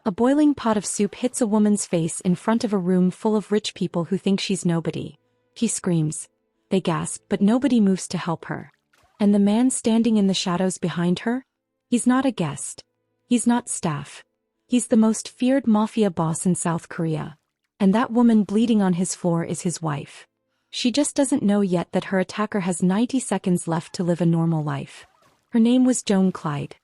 A boiling pot of soup hits a woman's face in front of a room full of rich people who think she's nobody. He screams. They gasp, but nobody moves to help her. And the man standing in the shadows behind her? He's not a guest. He's not staff. He's the most feared mafia boss in South Korea. And that woman bleeding on his floor is his wife. She just doesn't know yet that her attacker has 90 seconds left to live a normal life. Her name was Joan Clyde.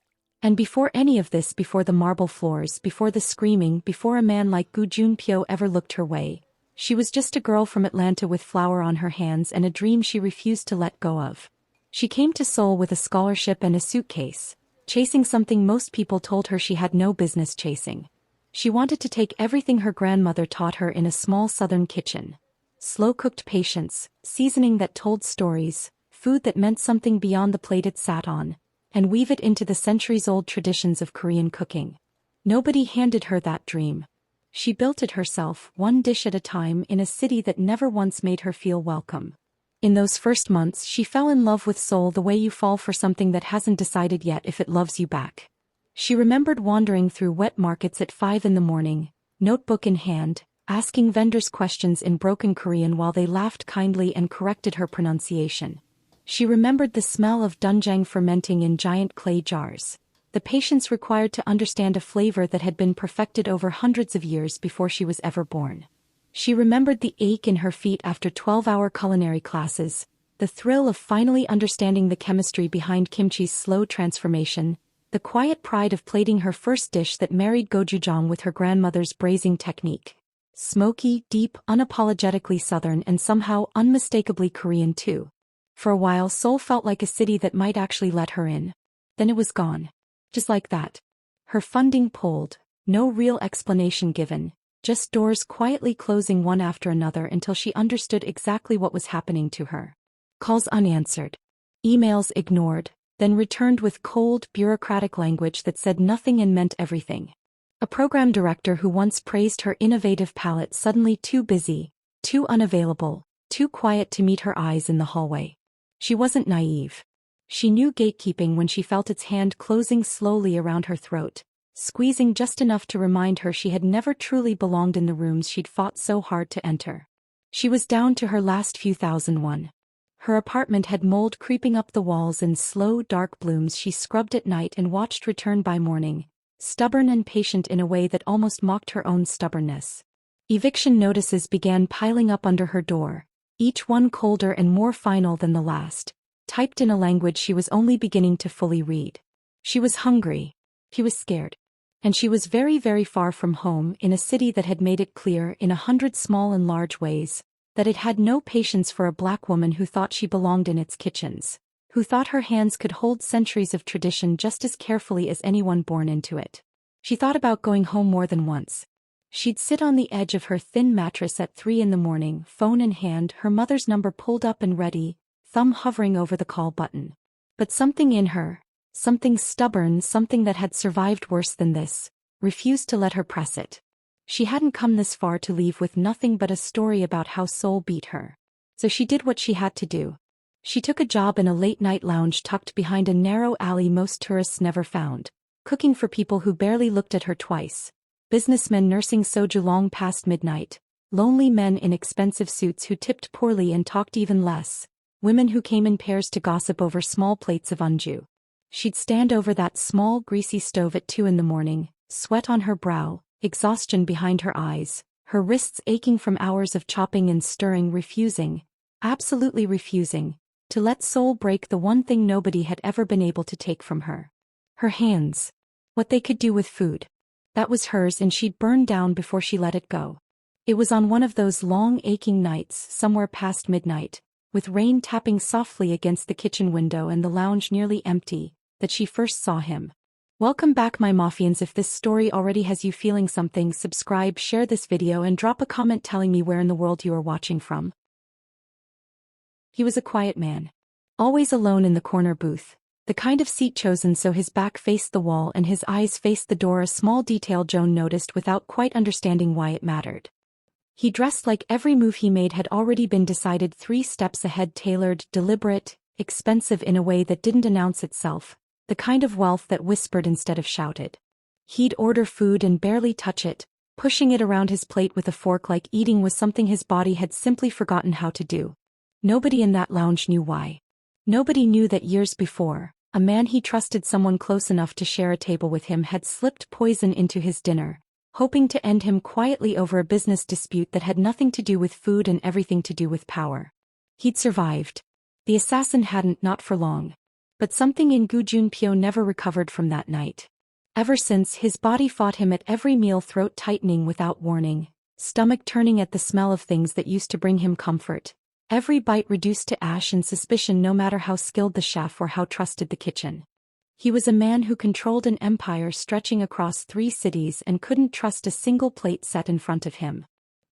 And before any of this, before the marble floors, before the screaming, before a man like Gu Junpyo ever looked her way, she was just a girl from Atlanta with flour on her hands and a dream she refused to let go of. She came to Seoul with a scholarship and a suitcase, chasing something most people told her she had no business chasing. She wanted to take everything her grandmother taught her in a small southern kitchen. Slow-cooked patience, seasoning that told stories, food that meant something beyond the plate it sat on, and weave it into the centuries-old traditions of Korean cooking. Nobody handed her that dream. She built it herself, one dish at a time, in a city that never once made her feel welcome. In those first months, she fell in love with Seoul the way you fall for something that hasn't decided yet if it loves you back. She remembered wandering through wet markets at 5 in the morning, notebook in hand, asking vendors questions in broken Korean while they laughed kindly and corrected her pronunciation. She remembered the smell of doenjang fermenting in giant clay jars, the patience required to understand a flavor that had been perfected over hundreds of years before she was ever born. She remembered the ache in her feet after 12-hour culinary classes, the thrill of finally understanding the chemistry behind kimchi's slow transformation, the quiet pride of plating her first dish that married gochujang with her grandmother's braising technique. Smoky, deep, unapologetically Southern, and somehow unmistakably Korean too. For a while Seoul felt like a city that might actually let her in. Then it was gone. Just like that. Her funding pulled, no real explanation given, just doors quietly closing one after another until she understood exactly what was happening to her. Calls unanswered. Emails ignored, then returned with cold, bureaucratic language that said nothing and meant everything. A program director who once praised her innovative palette suddenly too busy, too unavailable, too quiet to meet her eyes in the hallway. She wasn't naive. She knew gatekeeping when she felt its hand closing slowly around her throat, squeezing just enough to remind her she had never truly belonged in the rooms she'd fought so hard to enter. She was down to her last few thousand. Her apartment had mold creeping up the walls in slow, dark blooms she scrubbed at night and watched return by morning, stubborn and patient in a way that almost mocked her own stubbornness. Eviction notices began piling up under her door, each one colder and more final than the last, typed in a language she was only beginning to fully read. She was hungry. She was scared. And she was very, very far from home, in a city that had made it clear in 100 small and large ways that it had no patience for a black woman who thought she belonged in its kitchens, who thought her hands could hold centuries of tradition just as carefully as anyone born into it. She thought about going home more than once. She'd sit on the edge of her thin mattress at 3 in the morning, phone in hand, her mother's number pulled up and ready, thumb hovering over the call button. But something in her, something stubborn, something that had survived worse than this, refused to let her press it. She hadn't come this far to leave with nothing but a story about how Seoul beat her. So she did what she had to do. She took a job in a late-night lounge tucked behind a narrow alley most tourists never found, cooking for people who barely looked at her twice. Businessmen nursing soju long past midnight, lonely men in expensive suits who tipped poorly and talked even less, women who came in pairs to gossip over small plates of unju. She'd stand over that small, greasy stove at 2 in the morning, sweat on her brow, exhaustion behind her eyes, her wrists aching from hours of chopping and stirring, refusing, absolutely refusing, to let Seoul break the one thing nobody had ever been able to take from her. Her hands. What they could do with food. That was hers, and she'd burn down before she let it go. It was on one of those long aching nights, somewhere past midnight, with rain tapping softly against the kitchen window and the lounge nearly empty, that she first saw him. Welcome back, my Mafians. If this story already has you feeling something, subscribe, share this video, and drop a comment telling me where in the world you are watching from. He was a quiet man. Always alone in the corner booth. The kind of seat chosen so his back faced the wall and his eyes faced the door, a small detail Joan noticed without quite understanding why it mattered. He dressed like every move he made had already been decided 3 steps ahead, tailored, deliberate, expensive in a way that didn't announce itself, the kind of wealth that whispered instead of shouted. He'd order food and barely touch it, pushing it around his plate with a fork like eating was something his body had simply forgotten how to do. Nobody in that lounge knew why. Nobody knew that years before, a man he trusted, someone close enough to share a table with him, had slipped poison into his dinner, hoping to end him quietly over a business dispute that had nothing to do with food and everything to do with power. He'd survived. The assassin hadn't, not for long. But something in Gu Junpyo never recovered from that night. Ever since, his body fought him at every meal, throat tightening without warning, stomach turning at the smell of things that used to bring him comfort, every bite reduced to ash and suspicion no matter how skilled the chef or how trusted the kitchen. He was a man who controlled an empire stretching across 3 cities and couldn't trust a single plate set in front of him.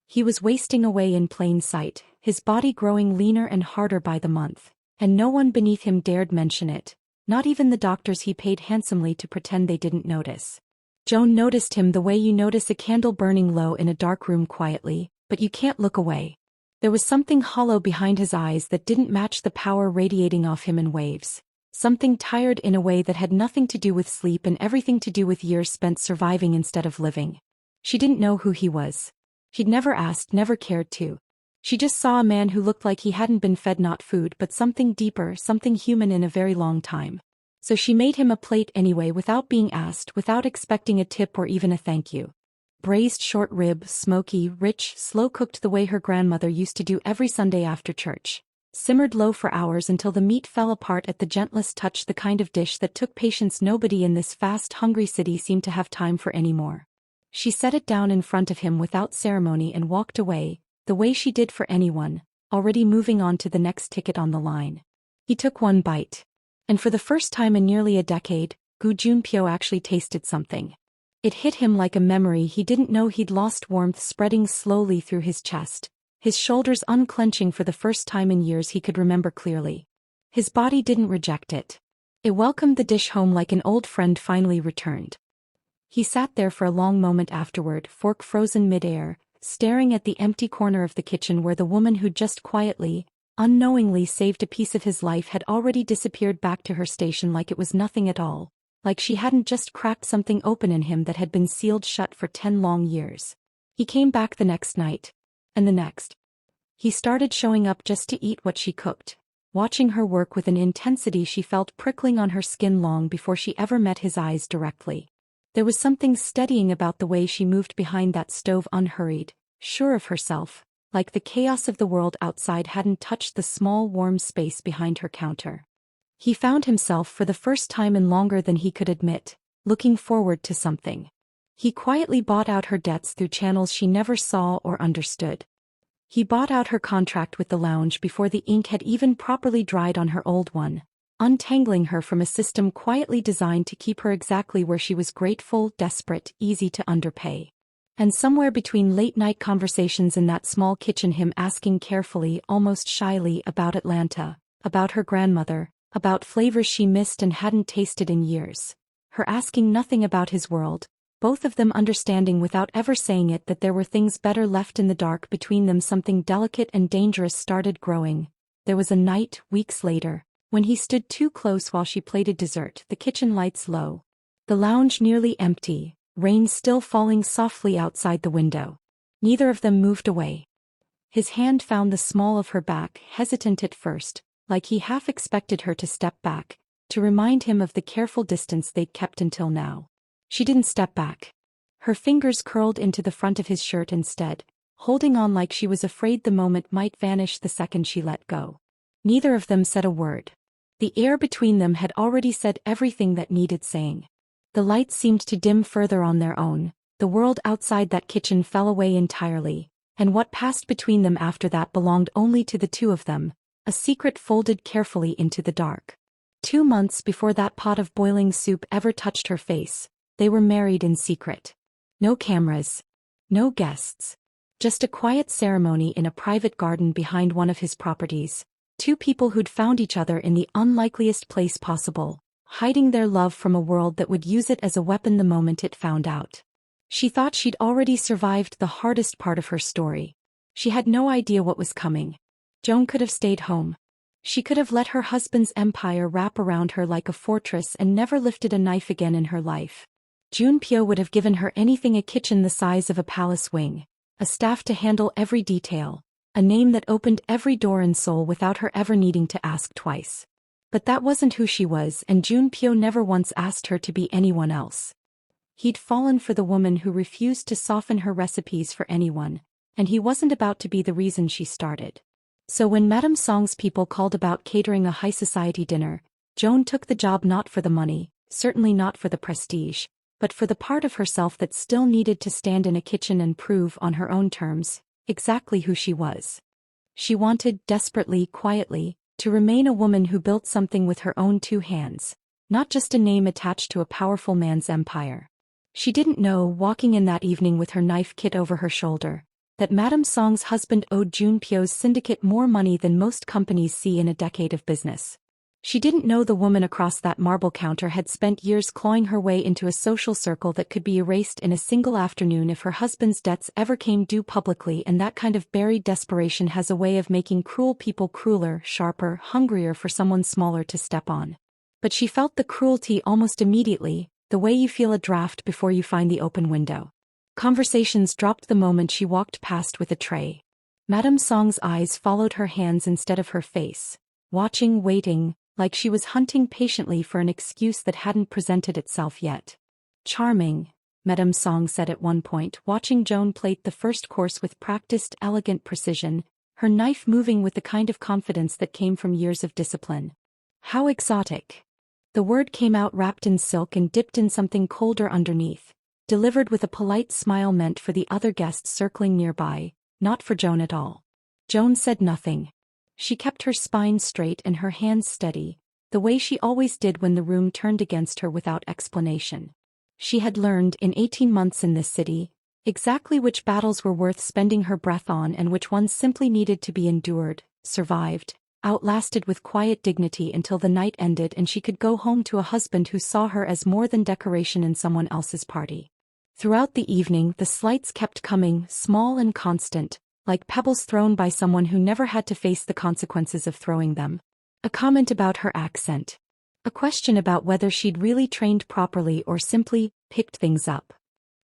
He was wasting away in plain sight, his body growing leaner and harder by the month, and no one beneath him dared mention it, not even the doctors he paid handsomely to pretend they didn't notice. Joan noticed him the way you notice a candle burning low in a dark room quietly, but you can't look away. There was something hollow behind his eyes that didn't match the power radiating off him in waves. Something tired in a way that had nothing to do with sleep and everything to do with years spent surviving instead of living. She didn't know who he was. She'd never asked, never cared to. She just saw a man who looked like he hadn't been fed not food but something deeper, something human in a very long time. So she made him a plate anyway without being asked, without expecting a tip or even a thank you. Braised short rib, smoky, rich, slow-cooked the way her grandmother used to do every Sunday after church. Simmered low for hours until the meat fell apart at the gentlest touch, the kind of dish that took patience nobody in this fast, hungry city seemed to have time for anymore. She set it down in front of him without ceremony and walked away, the way she did for anyone, already moving on to the next ticket on the line. He took one bite. And for the first time in nearly a decade, Gu Junpyo actually tasted something. It hit him like a memory he didn't know he'd lost, warmth spreading slowly through his chest, his shoulders unclenching for the first time in years he could remember clearly. His body didn't reject it. It welcomed the dish home like an old friend finally returned. He sat there for a long moment afterward, fork frozen midair, staring at the empty corner of the kitchen where the woman who'd just quietly, unknowingly saved a piece of his life had already disappeared back to her station like it was nothing at all, like she hadn't just cracked something open in him that had been sealed shut for 10 long years. He came back the next night. And the next. He started showing up just to eat what she cooked, watching her work with an intensity she felt prickling on her skin long before she ever met his eyes directly. There was something steadying about the way she moved behind that stove, unhurried, sure of herself, like the chaos of the world outside hadn't touched the small warm space behind her counter. He found himself for the first time in longer than he could admit, looking forward to something. He quietly bought out her debts through channels she never saw or understood. He bought out her contract with the lounge before the ink had even properly dried on her old one, untangling her from a system quietly designed to keep her exactly where she was, grateful, desperate, easy to underpay. And somewhere between late-night conversations in that small kitchen, him asking carefully, almost shyly, about Atlanta, about her grandmother, about flavors she missed and hadn't tasted in years. Her asking nothing about his world, both of them understanding without ever saying it that there were things better left in the dark between them. Something delicate and dangerous started growing. There was a night, weeks later, when he stood too close while she plated dessert, the kitchen lights low, the lounge nearly empty, rain still falling softly outside the window. Neither of them moved away. His hand found the small of her back, hesitant at first, like he half expected her to step back, to remind him of the careful distance they'd kept until now. She didn't step back. Her fingers curled into the front of his shirt instead, holding on like she was afraid the moment might vanish the second she let go. Neither of them said a word. The air between them had already said everything that needed saying. The lights seemed to dim further on their own, the world outside that kitchen fell away entirely, and what passed between them after that belonged only to the two of them, a secret folded carefully into the dark. 2 months before that pot of boiling soup ever touched her face, they were married in secret. No cameras. No guests. Just a quiet ceremony in a private garden behind one of his properties. 2 people who'd found each other in the unlikeliest place possible, hiding their love from a world that would use it as a weapon the moment it found out. She thought she'd already survived the hardest part of her story. She had no idea what was coming. Joan could have stayed home. She could have let her husband's empire wrap around her like a fortress and never lifted a knife again in her life. Junpyo would have given her anything: a kitchen the size of a palace wing, a staff to handle every detail, a name that opened every door in Seoul without her ever needing to ask twice. But that wasn't who she was, and Junpyo never once asked her to be anyone else. He'd fallen for the woman who refused to soften her recipes for anyone, and he wasn't about to be the reason she started. So when Madame Song's people called about catering a high society dinner, Joan took the job not for the money, certainly not for the prestige, but for the part of herself that still needed to stand in a kitchen and prove on her own terms exactly who she was. She wanted, desperately, quietly, to remain a woman who built something with her own two hands, not just a name attached to a powerful man's empire. She didn't know, walking in that evening with her knife kit over her shoulder, that Madame Song's husband owed Junpyo's syndicate more money than most companies see in a decade of business. She didn't know the woman across that marble counter had spent years clawing her way into a social circle that could be erased in a single afternoon if her husband's debts ever came due publicly, and that kind of buried desperation has a way of making cruel people crueler, sharper, hungrier for someone smaller to step on. But she felt the cruelty almost immediately, the way you feel a draft before you find the open window. Conversations dropped the moment she walked past with a tray. Madame Song's eyes followed her hands instead of her face, watching, waiting, like she was hunting patiently for an excuse that hadn't presented itself yet. "Charming," Madame Song said at one point, watching Joan plate the first course with practiced, elegant precision, her knife moving with the kind of confidence that came from years of discipline. "How exotic." The word came out wrapped in silk and dipped in something colder underneath, delivered with a polite smile meant for the other guests circling nearby, not for Joan at all. Joan said nothing. She kept her spine straight and her hands steady, the way she always did when the room turned against her without explanation. She had learned, in 18 months in this city, exactly which battles were worth spending her breath on and which ones simply needed to be endured, survived, outlasted with quiet dignity until the night ended and she could go home to a husband who saw her as more than decoration in someone else's party. Throughout the evening, the slights kept coming, small and constant, like pebbles thrown by someone who never had to face the consequences of throwing them. A comment about her accent. A question about whether she'd really trained properly or simply picked things up.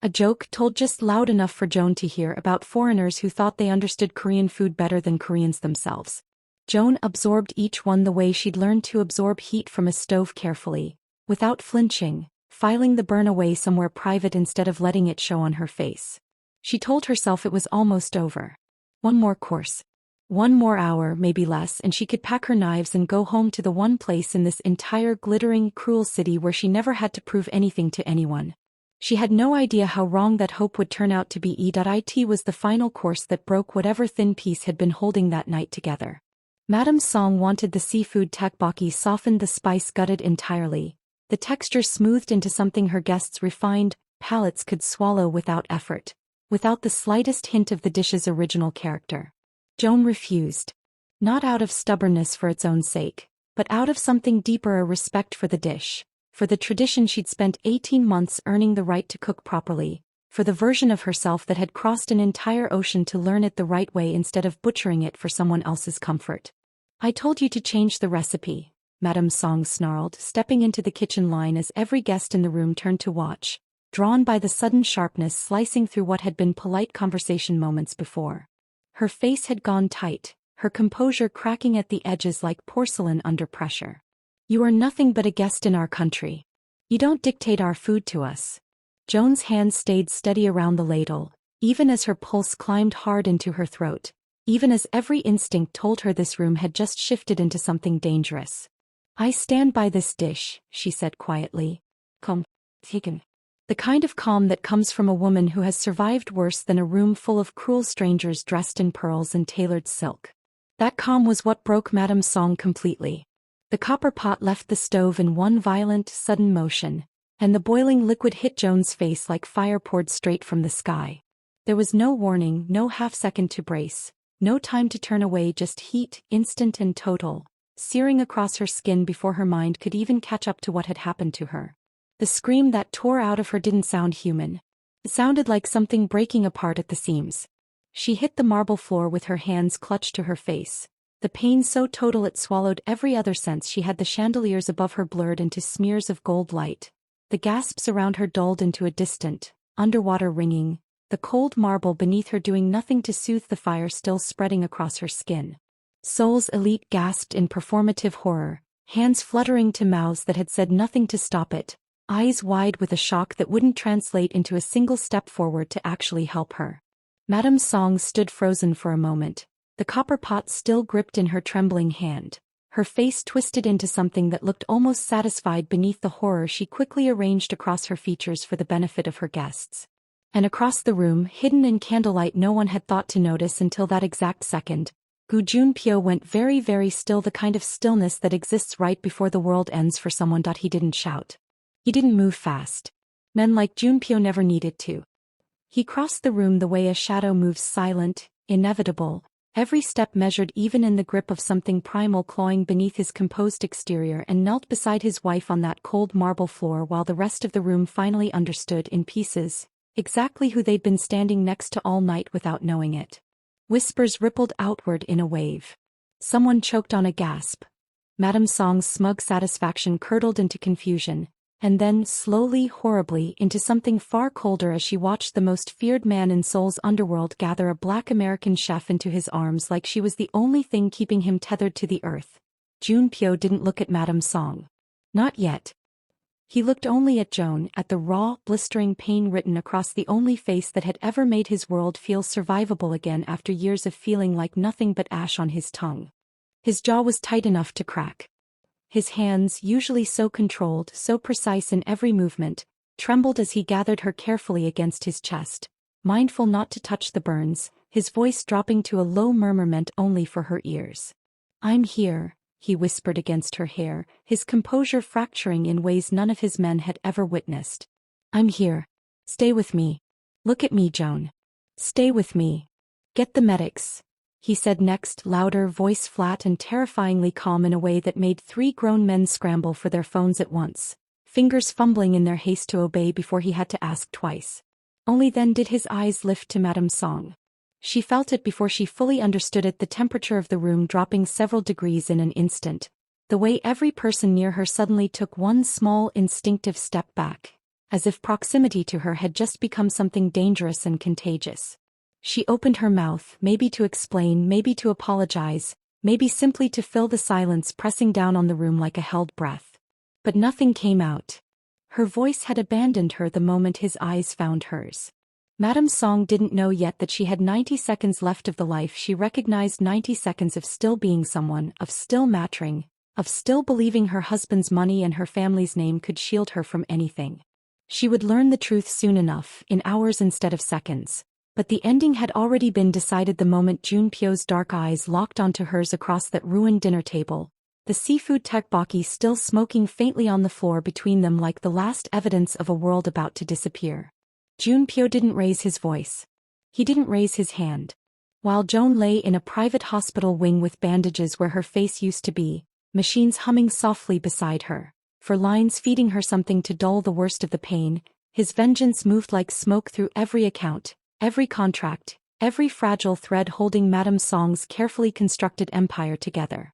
A joke told just loud enough for Joan to hear about foreigners who thought they understood Korean food better than Koreans themselves. Joan absorbed each one the way she'd learned to absorb heat from a stove, carefully, without flinching, filing the burn away somewhere private instead of letting it show on her face. She told herself it was almost over. One more course. One more hour, maybe less, and she could pack her knives and go home to the one place in this entire glittering, cruel city where she never had to prove anything to anyone. She had no idea how wrong that hope would turn out to be. It was the final course that broke whatever thin piece had been holding that night together. Madame Song wanted the seafood tteokbokki softened, the spice gutted entirely, the texture smoothed into something her guests' refined palates could swallow without effort, without the slightest hint of the dish's original character. Joan refused. Not out of stubbornness for its own sake, but out of something deeper, a respect for the dish, for the tradition she'd spent 18 months earning the right to cook properly, for the version of herself that had crossed an entire ocean to learn it the right way instead of butchering it for someone else's comfort. "I told you to change the recipe," Madame Song snarled, stepping into the kitchen line as every guest in the room turned to watch, drawn by the sudden sharpness slicing through what had been polite conversation moments before. Her face had gone tight, her composure cracking at the edges like porcelain under pressure. "You are nothing but a guest in our country. You don't dictate our food to us." Joan's hands stayed steady around the ladle, even as her pulse climbed hard into her throat, even as every instinct told her this room had just shifted into something dangerous. "I stand by this dish," she said quietly. "Come, taken." The kind of calm that comes from a woman who has survived worse than a room full of cruel strangers dressed in pearls and tailored silk. That calm was what broke Madame Song completely. The copper pot left the stove in one violent, sudden motion, and the boiling liquid hit Joan's face like fire poured straight from the sky. There was no warning, no half-second to brace, no time to turn away, just heat, instant and total, searing across her skin before her mind could even catch up to what had happened to her. The scream that tore out of her didn't sound human. It sounded like something breaking apart at the seams. She hit the marble floor with her hands clutched to her face, the pain so total it swallowed every other sense she had. The chandeliers above her blurred into smears of gold light, The gasps around her dulled into a distant, underwater ringing, the cold marble beneath her doing nothing to soothe the fire still spreading across her skin. Seoul's elite gasped in performative horror, hands fluttering to mouths that had said nothing to stop it, eyes wide with a shock that wouldn't translate into a single step forward to actually help her. Madame Song stood frozen for a moment, the copper pot still gripped in her trembling hand, her face twisted into something that looked almost satisfied beneath the horror she quickly arranged across her features for the benefit of her guests. And across the room, hidden in candlelight no one had thought to notice until that exact second, Gu Junpyo went very very still, the kind of stillness that exists right before the world ends for someone. He didn't shout. He didn't move fast. Men like Junpyo never needed to. He crossed the room the way a shadow moves, silent, inevitable, every step measured even in the grip of something primal clawing beneath his composed exterior, and knelt beside his wife on that cold marble floor while the rest of the room finally understood in pieces exactly who they'd been standing next to all night without knowing it. Whispers rippled outward in a wave. Someone choked on a gasp. Madame Song's smug satisfaction curdled into confusion, and then, slowly, horribly, into something far colder as she watched the most feared man in Seoul's underworld gather a black American chef into his arms like she was the only thing keeping him tethered to the earth. Junpyo didn't look at Madame Song. Not yet. He looked only at Joan, at the raw, blistering pain written across the only face that had ever made his world feel survivable again after years of feeling like nothing but ash on his tongue. His jaw was tight enough to crack. His hands, usually so controlled, so precise in every movement, trembled as he gathered her carefully against his chest, mindful not to touch the burns, his voice dropping to a low murmur meant only for her ears. "I'm here," he whispered against her hair, his composure fracturing in ways none of his men had ever witnessed. "I'm here. Stay with me. Look at me, Joan. Stay with me. Get the medics," he said next, louder, voice flat and terrifyingly calm in a way that made 3 grown men scramble for their phones at once, fingers fumbling in their haste to obey before he had to ask twice. Only then did his eyes lift to Madame Song. She felt it before she fully understood it, the temperature of the room dropping several degrees in an instant, the way every person near her suddenly took one small instinctive step back, as if proximity to her had just become something dangerous and contagious. She opened her mouth, maybe to explain, maybe to apologize, maybe simply to fill the silence pressing down on the room like a held breath. But nothing came out. Her voice had abandoned her the moment his eyes found hers. Madame Song didn't know yet that she had 90 seconds left of the life she recognized, 90 seconds of still being someone, of still mattering, of still believing her husband's money and her family's name could shield her from anything. She would learn the truth soon enough, in hours instead of seconds. But the ending had already been decided the moment Junpyo's dark eyes locked onto hers across that ruined dinner table, the seafood tteokbokki still smoking faintly on the floor between them like the last evidence of a world about to disappear. Junpyo didn't raise his voice. He didn't raise his hand. While Joan lay in a private hospital wing with bandages where her face used to be, machines humming softly beside her, for lines feeding her something to dull the worst of the pain, his vengeance moved like smoke through every account, every contract, every fragile thread holding Madame Song's carefully constructed empire together.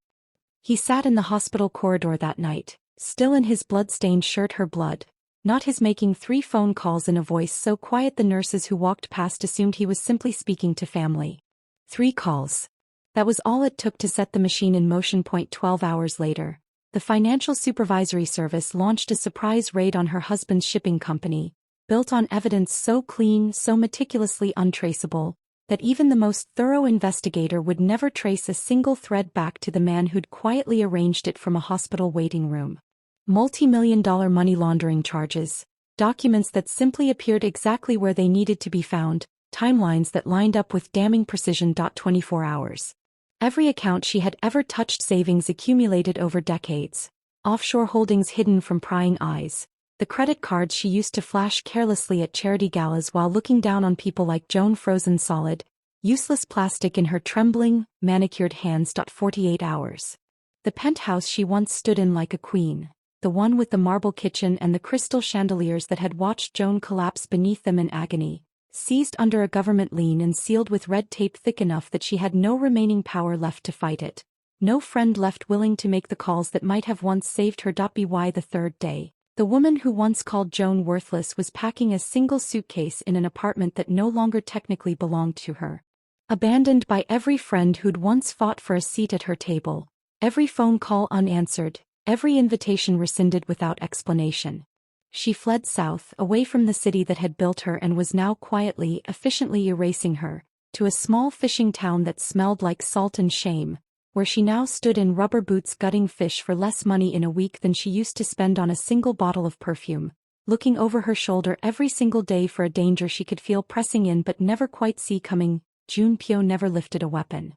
He sat in the hospital corridor that night, still in his blood-stained shirt, her blood, not his, making 3 phone calls in a voice so quiet the nurses who walked past assumed he was simply speaking to family. 3 calls. That was all it took to set the machine in motion. 12 hours later, the Financial Supervisory Service launched a surprise raid on her husband's shipping company, built on evidence so clean, so meticulously untraceable, that even the most thorough investigator would never trace a single thread back to the man who'd quietly arranged it from a hospital waiting room. Multi-million-dollar money laundering charges, documents that simply appeared exactly where they needed to be found, timelines that lined up with damning precision. 24 hours. Every account she had ever touched, savings accumulated over decades, offshore holdings hidden from prying eyes, the credit cards she used to flash carelessly at charity galas while looking down on people like Joan, frozen solid, useless plastic in her trembling, manicured hands. 48 hours. The penthouse she once stood in like a queen, the one with the marble kitchen and the crystal chandeliers that had watched Joan collapse beneath them in agony, seized under a government lien and sealed with red tape thick enough that she had no remaining power left to fight it, no friend left willing to make the calls that might have once saved her. By the 3rd day, The woman who once called Joan worthless was packing a single suitcase in an apartment that no longer technically belonged to her. Abandoned by every friend who'd once fought for a seat at her table, every phone call unanswered, every invitation rescinded without explanation. She fled south, away from the city that had built her and was now quietly, efficiently erasing her, to a small fishing town that smelled like salt and shame, where she now stood in rubber boots gutting fish for less money in a week than she used to spend on a single bottle of perfume, looking over her shoulder every single day for a danger she could feel pressing in but never quite see coming. Junpyo never lifted a weapon.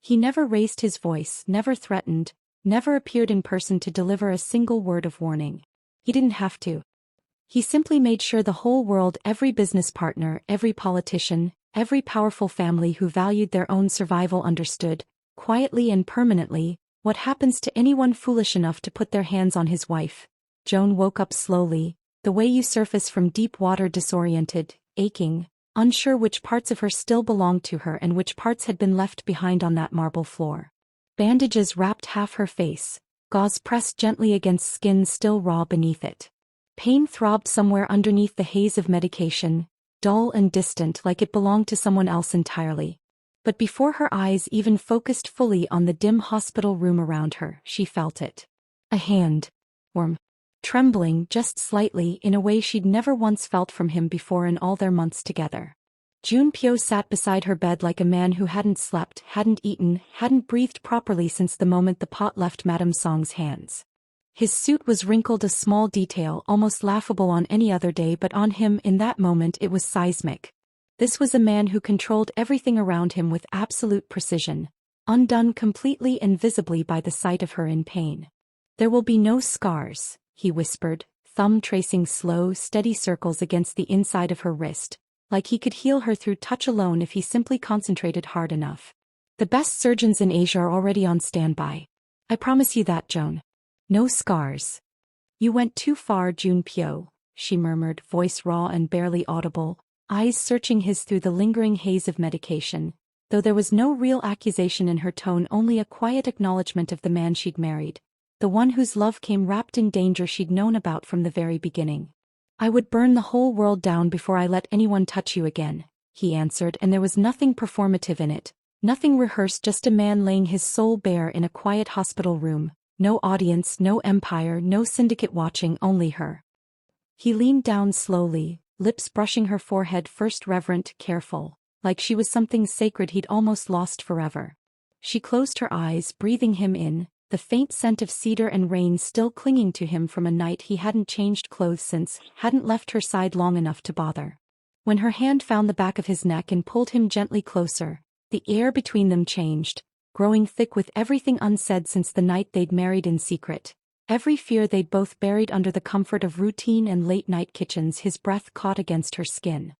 He never raised his voice, never threatened, never appeared in person to deliver a single word of warning. He didn't have to. He simply made sure the whole world, every business partner, every politician, every powerful family who valued their own survival understood, quietly and permanently, what happens to anyone foolish enough to put their hands on his wife. Joan woke up slowly, the way you surface from deep water, disoriented, aching, unsure which parts of her still belonged to her and which parts had been left behind on that marble floor. Bandages wrapped half her face, gauze pressed gently against skin still raw beneath it. Pain throbbed somewhere underneath the haze of medication, dull and distant like it belonged to someone else entirely. But before her eyes even focused fully on the dim hospital room around her, she felt it. A hand. Warm. Trembling just slightly in a way she'd never once felt from him before in all their months together. Junpyo sat beside her bed like a man who hadn't slept, hadn't eaten, hadn't breathed properly since the moment the pot left Madame Song's hands. His suit was wrinkled, a small detail almost laughable on any other day, but on him in that moment it was seismic. This was a man who controlled everything around him with absolute precision, undone completely and visibly by the sight of her in pain. "There will be no scars," he whispered, thumb tracing slow, steady circles against the inside of her wrist, like he could heal her through touch alone if he simply concentrated hard enough. "The best surgeons in Asia are already on standby. I promise you that, Joan. No scars." "You went too far, Junpyo," she murmured, voice raw and barely audible, eyes searching his through the lingering haze of medication, though there was no real accusation in her tone, only a quiet acknowledgement of the man she'd married, the one whose love came wrapped in danger she'd known about from the very beginning. "I would burn the whole world down before I let anyone touch you again," he answered, and there was nothing performative in it, nothing rehearsed, just a man laying his soul bare in a quiet hospital room, no audience, no empire, no syndicate watching, only her. He leaned down slowly, lips brushing her forehead, first reverent, careful, like she was something sacred he'd almost lost forever. She closed her eyes, breathing him in, the faint scent of cedar and rain still clinging to him from a night he hadn't changed clothes since, hadn't left her side long enough to bother. When her hand found the back of his neck and pulled him gently closer, the air between them changed, growing thick with everything unsaid since the night they'd married in secret. Every fear they'd both buried under the comfort of routine and late-night kitchens. His breath caught against her skin.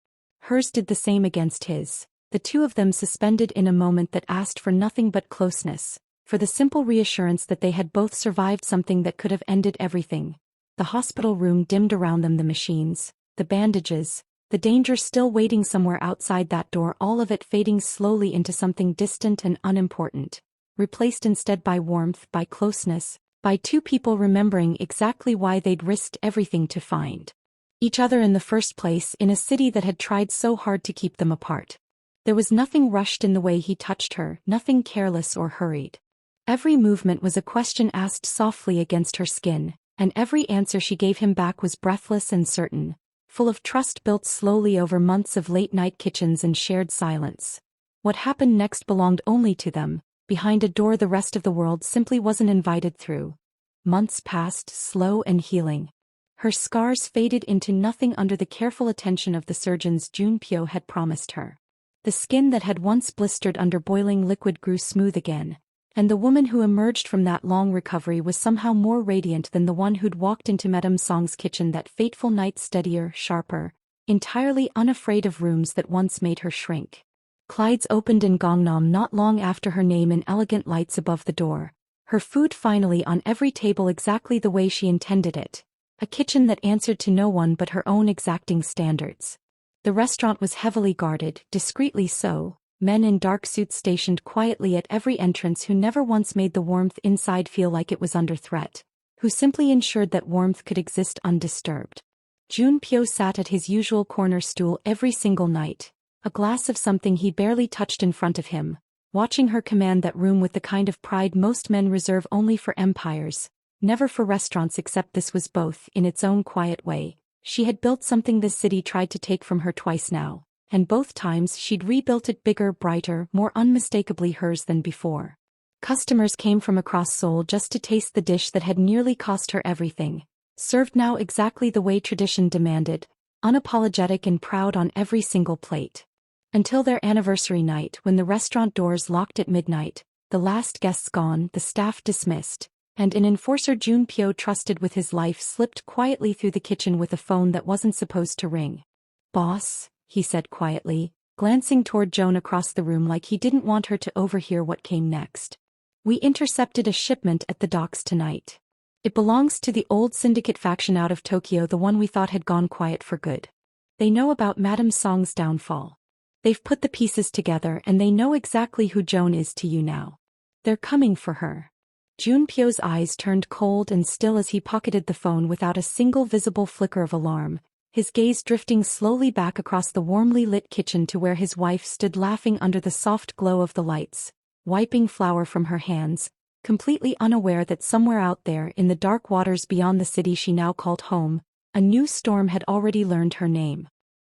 Hers did the same against his, the two of them suspended in a moment that asked for nothing but closeness, for the simple reassurance that they had both survived something that could have ended everything. The hospital room dimmed around them, the machines, the bandages, the danger still waiting somewhere outside that door, all of it fading slowly into something distant and unimportant, replaced instead by warmth, by closeness, by two people remembering exactly why they'd risked everything to find each other in the first place, in a city that had tried so hard to keep them apart. There was nothing rushed in the way he touched her, nothing careless or hurried. Every movement was a question asked softly against her skin, and every answer she gave him back was breathless and certain, full of trust built slowly over months of late-night kitchens and shared silence. What happened next belonged only to them, behind a door the rest of the world simply wasn't invited through. Months passed, slow and healing. Her scars faded into nothing under the careful attention of the surgeons Junpyo had promised her. The skin that had once blistered under boiling liquid grew smooth again, and the woman who emerged from that long recovery was somehow more radiant than the one who'd walked into Madame Song's kitchen that fateful night, steadier, sharper, entirely unafraid of rooms that once made her shrink. Clyde's opened in Gangnam not long after her name in elegant lights above the door, her food finally on every table exactly the way she intended it, a kitchen that answered to no one but her own exacting standards. The restaurant was heavily guarded, discreetly so, men in dark suits stationed quietly at every entrance who never once made the warmth inside feel like it was under threat. who simply ensured that warmth could exist undisturbed. Junpyo sat at his usual corner stool every single night, a glass of something he barely touched in front of him, watching her command that room with the kind of pride most men reserve only for empires, never for restaurants, except this was both in its own quiet way. She had built something this city tried to take from her twice now, and both times she'd rebuilt it bigger, brighter, more unmistakably hers than before. Customers came from across Seoul just to taste the dish that had nearly cost her everything, served now exactly the way tradition demanded, unapologetic and proud on every single plate. Until their anniversary night, when the restaurant doors locked at midnight, the last guests gone, the staff dismissed, and an enforcer Junpyo trusted with his life slipped quietly through the kitchen with a phone that wasn't supposed to ring. "Boss," he said quietly, glancing toward Joan across the room like he didn't want her to overhear what came next. "We intercepted a shipment at the docks tonight. It belongs to the old syndicate faction out of Tokyo, the one we thought had gone quiet for good. They know about Madame Song's downfall. They've put the pieces together and they know exactly who Joan is to you now. They're coming for her." Junpyo's eyes turned cold and still as he pocketed the phone without a single visible flicker of alarm, his gaze drifting slowly back across the warmly lit kitchen to where his wife stood laughing under the soft glow of the lights, wiping flour from her hands, completely unaware that somewhere out there in the dark waters beyond the city she now called home, a new storm had already learned her name.